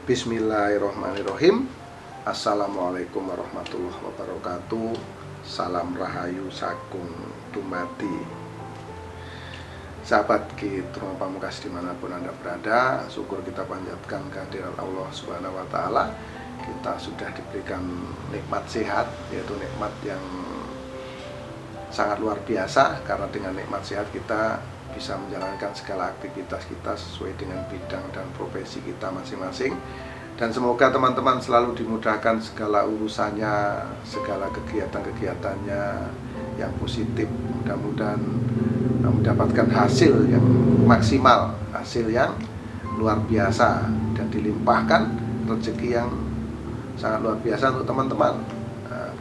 Bismillahirrahmanirrahim. Assalamualaikum warahmatullahi wabarakatuh. Salam rahayu sagung dumadi. Sahabat Kitro Pamungkas dimanapun Anda berada, syukur kita panjatkan kehadiran Allah Subhanahu wa Ta'ala. Kita sudah diberikan nikmat sehat, yaitu nikmat yang sangat luar biasa, karena dengan nikmat sehat kita bisa menjalankan segala aktivitas kita sesuai dengan bidang dan profesi kita masing-masing. Dan semoga teman-teman selalu dimudahkan segala urusannya, segala kegiatan-kegiatannya yang positif. Mudah-mudahan mendapatkan hasil yang maksimal, hasil yang luar biasa, dan dilimpahkan rezeki yang sangat luar biasa untuk teman-teman.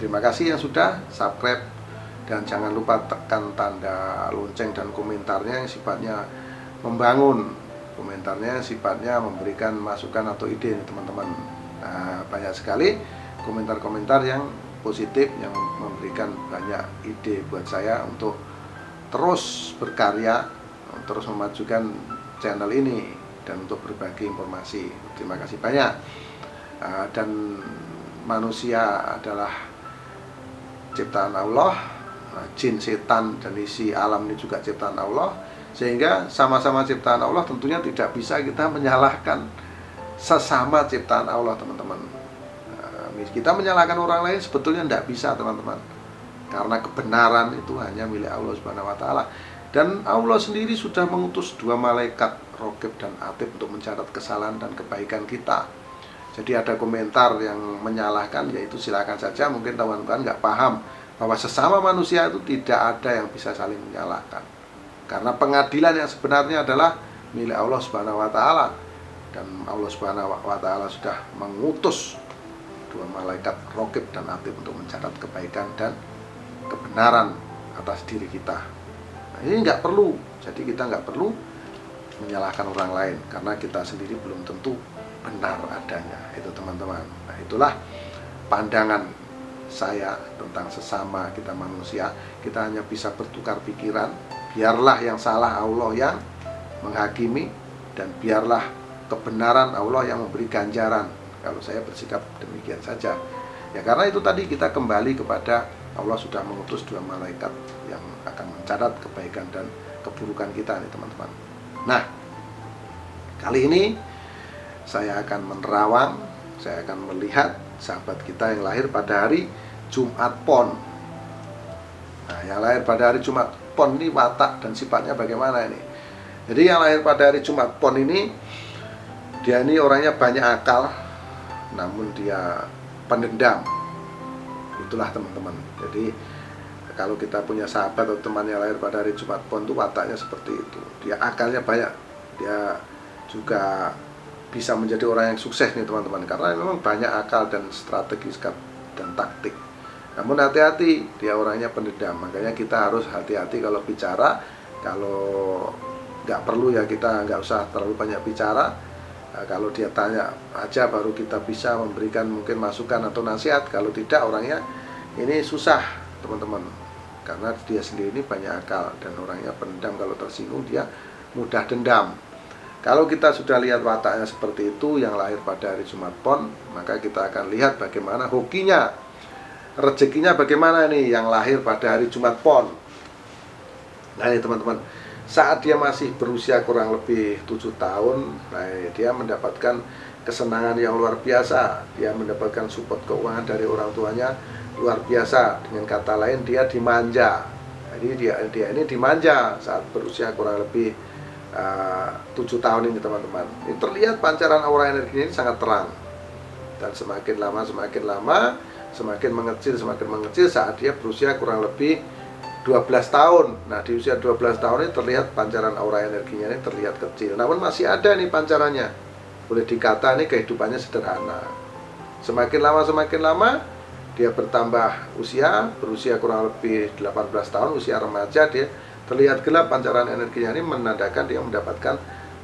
Terima kasih yang sudah subscribe, dan jangan lupa tekan tanda lonceng dan komentarnya yang sifatnya membangun, komentarnya sifatnya memberikan masukan atau ide teman-teman. Banyak sekali komentar-komentar yang positif yang memberikan banyak ide buat saya untuk terus berkarya, terus memajukan channel ini dan untuk berbagi informasi. Terima kasih banyak. Dan manusia adalah ciptaan Allah, jin, setan, dan isi alam ini juga ciptaan Allah, sehingga sama-sama ciptaan Allah tentunya tidak bisa kita menyalahkan sesama ciptaan Allah, teman-teman. Kita menyalahkan orang lain sebetulnya tidak bisa, teman-teman, karena kebenaran itu hanya milik Allah Subhanahu wa Ta'ala. Dan Allah sendiri sudah mengutus 2 malaikat, Raqib dan Atid, untuk mencatat kesalahan dan kebaikan kita. Jadi ada komentar yang menyalahkan, yaitu silakan saja, mungkin teman-teman nggak paham bahwa sesama manusia itu tidak ada yang bisa saling menyalahkan, karena pengadilan yang sebenarnya adalah milik Allah Subhanahu wa Ta'ala. Dan Allah Subhanahu wa Ta'ala sudah mengutus 2 malaikat Raqib dan Atid untuk mencatat kebaikan dan kebenaran atas diri kita. Nah, ini nggak perlu, jadi kita nggak perlu menyalahkan orang lain, karena kita sendiri belum tentu benar adanya, itu teman-teman. Nah, itulah pandangan saya tentang sesama kita manusia. Kita hanya bisa bertukar pikiran. Biarlah yang salah Allah yang menghakimi, dan biarlah kebenaran Allah yang memberi ganjaran. Kalau saya bersikap demikian saja, ya karena itu tadi kita kembali kepada Allah sudah mengutus 2 malaikat yang akan mencatat kebaikan dan keburukan kita nih, teman-teman. Nah, kali ini saya akan menerawang, saya akan melihat sahabat kita yang lahir pada hari Jumat Pon. Nah, yang lahir pada hari Jumat Pon ini watak dan sifatnya bagaimana ini? Jadi yang lahir pada hari Jumat Pon ini, dia ini orangnya banyak akal, namun dia pendendam. Itulah, teman-teman. Jadi kalau kita punya sahabat atau teman yang lahir pada hari Jumat Pon itu wataknya seperti itu. Dia akalnya banyak. Dia juga bisa menjadi orang yang sukses nih, teman-teman, karena memang banyak akal dan strategi dan taktik. Namun hati-hati, dia orangnya pendendam. Makanya kita harus hati-hati kalau bicara. Kalau nggak perlu ya kita nggak usah terlalu banyak bicara. Kalau dia tanya aja baru kita bisa memberikan mungkin masukan atau nasihat. Kalau tidak, orangnya ini susah, teman-teman, karena dia sendiri ini banyak akal dan orangnya pendendam. Kalau tersinggung dia mudah dendam. Kalau kita sudah lihat wataknya seperti itu, yang lahir pada hari Jumat Pon, maka kita akan lihat bagaimana hokinya, rezekinya bagaimana nih yang lahir pada hari Jumat Pon. Nah ini, teman-teman, saat dia masih berusia kurang lebih 7 tahun, nah, dia mendapatkan kesenangan yang luar biasa. Dia mendapatkan support keuangan dari orang tuanya luar biasa. Dengan kata lain, dia dimanja. Jadi dia ini dimanja saat berusia kurang lebih 7 tahun ini, teman-teman. Ini terlihat pancaran aura energinya ini sangat terang, dan semakin lama semakin mengecil saat dia berusia kurang lebih 12 tahun. Nah, di usia 12 tahun ini terlihat pancaran aura energinya ini terlihat kecil, namun masih ada nih pancarannya. Boleh dikata ini kehidupannya sederhana. Semakin lama dia bertambah usia, berusia kurang lebih 18 tahun, usia remaja, dia terlihat gelap pancaran energinya ini, menandakan dia mendapatkan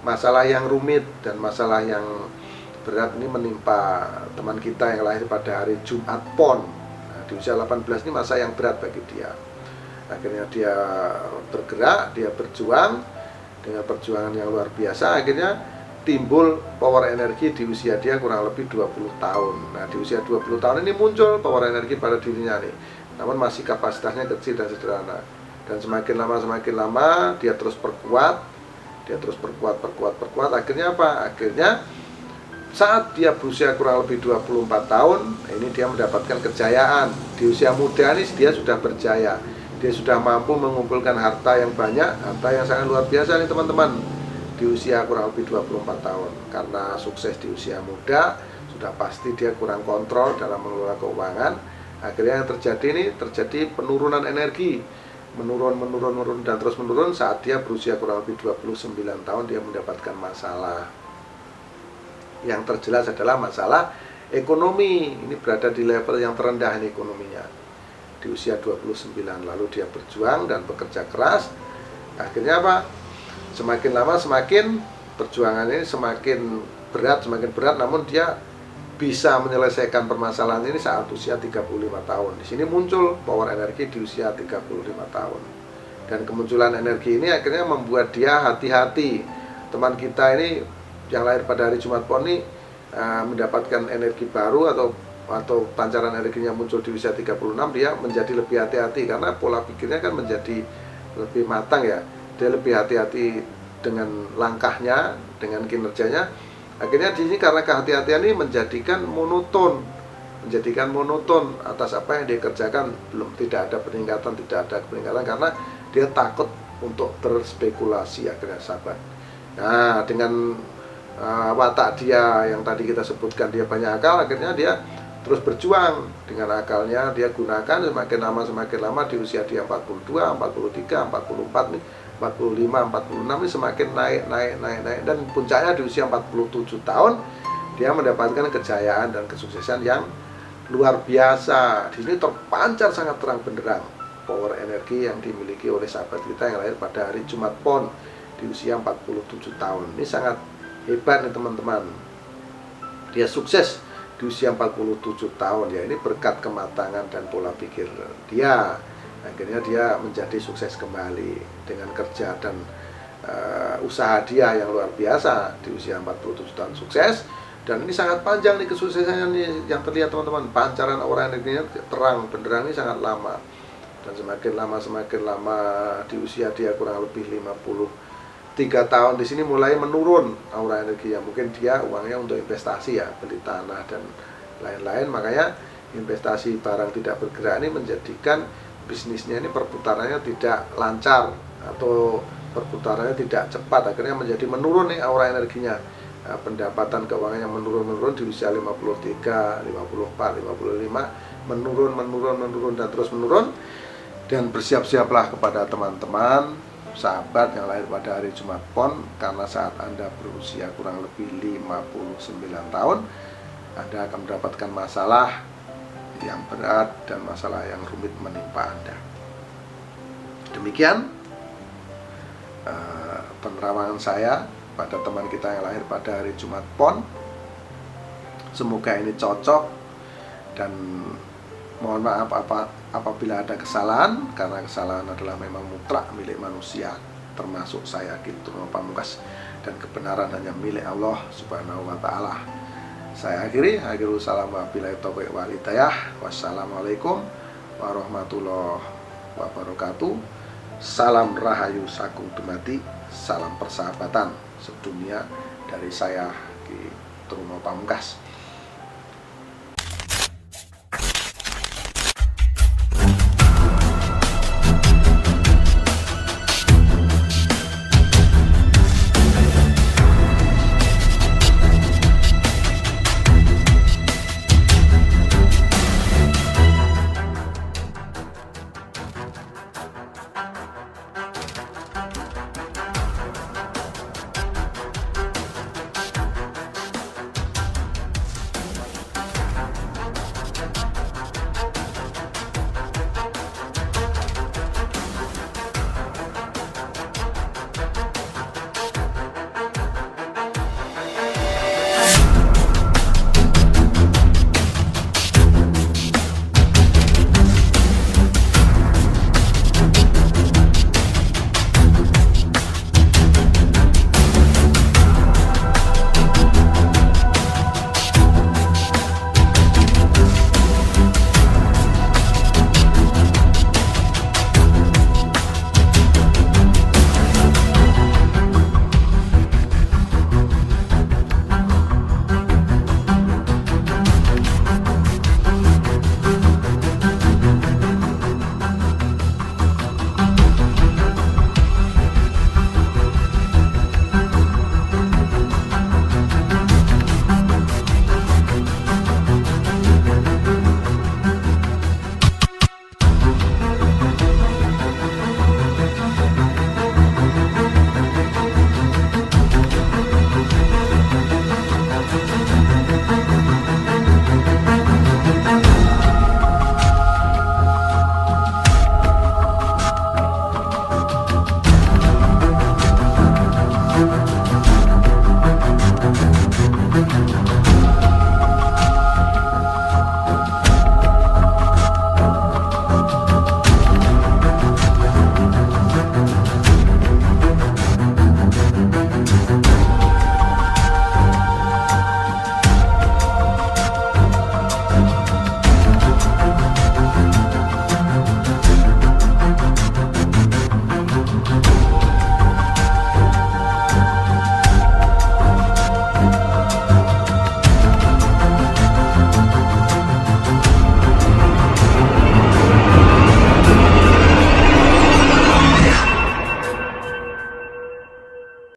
masalah yang rumit dan masalah yang berat ini menimpa teman kita yang lahir pada hari Jumat Pon. Nah, di usia 18 ini masa yang berat bagi dia. Akhirnya dia bergerak, dia berjuang dengan perjuangan yang luar biasa. Akhirnya timbul power energi di usia dia kurang lebih 20 tahun. Nah, di usia 20 tahun ini muncul power energi pada dirinya nih. Namun masih kapasitasnya kecil dan sederhana. Dan semakin lama dia terus perkuat. Akhirnya apa? Akhirnya saat dia berusia kurang lebih 24 tahun, ini dia mendapatkan kejayaan. Di usia muda ini dia sudah berjaya. Dia sudah mampu mengumpulkan harta yang banyak, harta yang sangat luar biasa nih teman-teman. Di usia kurang lebih 24 tahun. Karena sukses di usia muda, sudah pasti dia kurang kontrol dalam mengelola keuangan. Akhirnya yang terjadi penurunan energi. Menurun dan terus menurun. Saat dia berusia kurang lebih 29 tahun, dia mendapatkan masalah. Yang terjelas adalah masalah ekonomi. Ini berada di level yang terendah ini ekonominya. Di usia 29, lalu dia berjuang dan bekerja keras. Akhirnya apa? Semakin lama semakin perjuangan ini semakin berat, namun dia bisa menyelesaikan permasalahan ini saat usia 35 tahun. Di sini muncul power energi di usia 35 tahun. Dan kemunculan energi ini akhirnya membuat dia hati-hati. Teman kita ini yang lahir pada hari Jumat Pon ini mendapatkan energi baru atau pancaran energinya muncul di usia 36, dia menjadi lebih hati-hati karena pola pikirnya kan menjadi lebih matang ya. Dia lebih hati-hati dengan langkahnya, dengan kinerjanya. Akhirnya di sini karena kehati-hatian ini menjadikan monoton atas apa yang dia kerjakan, tidak ada peningkatan karena dia takut untuk berspekulasi. Akhirnya sahabat. Nah, dengan watak dia yang tadi kita sebutkan, dia banyak akal, akhirnya dia terus berjuang dengan akalnya, dia gunakan semakin lama di usia dia 42, 43, 44 nih, 45, 46 ini semakin naik dan puncaknya di usia 47 tahun dia mendapatkan kejayaan dan kesuksesan yang luar biasa. Di sini terpancar sangat terang benderang power energi yang dimiliki oleh sahabat kita yang lahir pada hari Jumat Pon di usia 47 tahun. Ini sangat hebat nih teman-teman. Dia sukses di usia 47 tahun ya, ini berkat kematangan dan pola pikir dia. Akhirnya dia menjadi sukses kembali dengan kerja dan usaha dia yang luar biasa di usia 47 tahun sukses. Dan ini sangat panjang nih kesuksesannya nih yang terlihat teman-teman. Pancaran aura energinya terang benderang ini sangat lama. Dan semakin lama di usia dia kurang lebih 53 tahun di sini mulai menurun aura energinya. Mungkin dia uangnya untuk investasi ya, beli tanah dan lain-lain. Makanya investasi barang tidak bergerak ini menjadikan bisnisnya ini perputarannya tidak lancar atau perputarannya tidak cepat. Akhirnya menjadi menurun nih aura energinya. Pendapatan keuangannya menurun di usia 53, 54, 55 menurun dan terus menurun. Dan bersiap-siaplah kepada teman-teman sahabat yang lahir pada hari Jumat Pon, karena saat Anda berusia kurang lebih 59 tahun Anda akan mendapatkan masalah yang berat dan masalah yang rumit menimpa Anda. Demikian penerawangan saya pada teman kita yang lahir pada hari Jumat Pon. Semoga ini cocok, dan mohon maaf apabila ada kesalahan, karena kesalahan adalah memang mutlak milik manusia, termasuk saya Truno Pamungkas, dan kebenaran hanya milik Allah Subhanahu wa Ta'ala. Saya akhiri, salam wabillahi taufiq wal hidayah. Wassalamualaikum warahmatullahi wabarakatuh. Salam rahayu sagung dumadi, salam persahabatan sedunia dari saya Truno Pamungkas.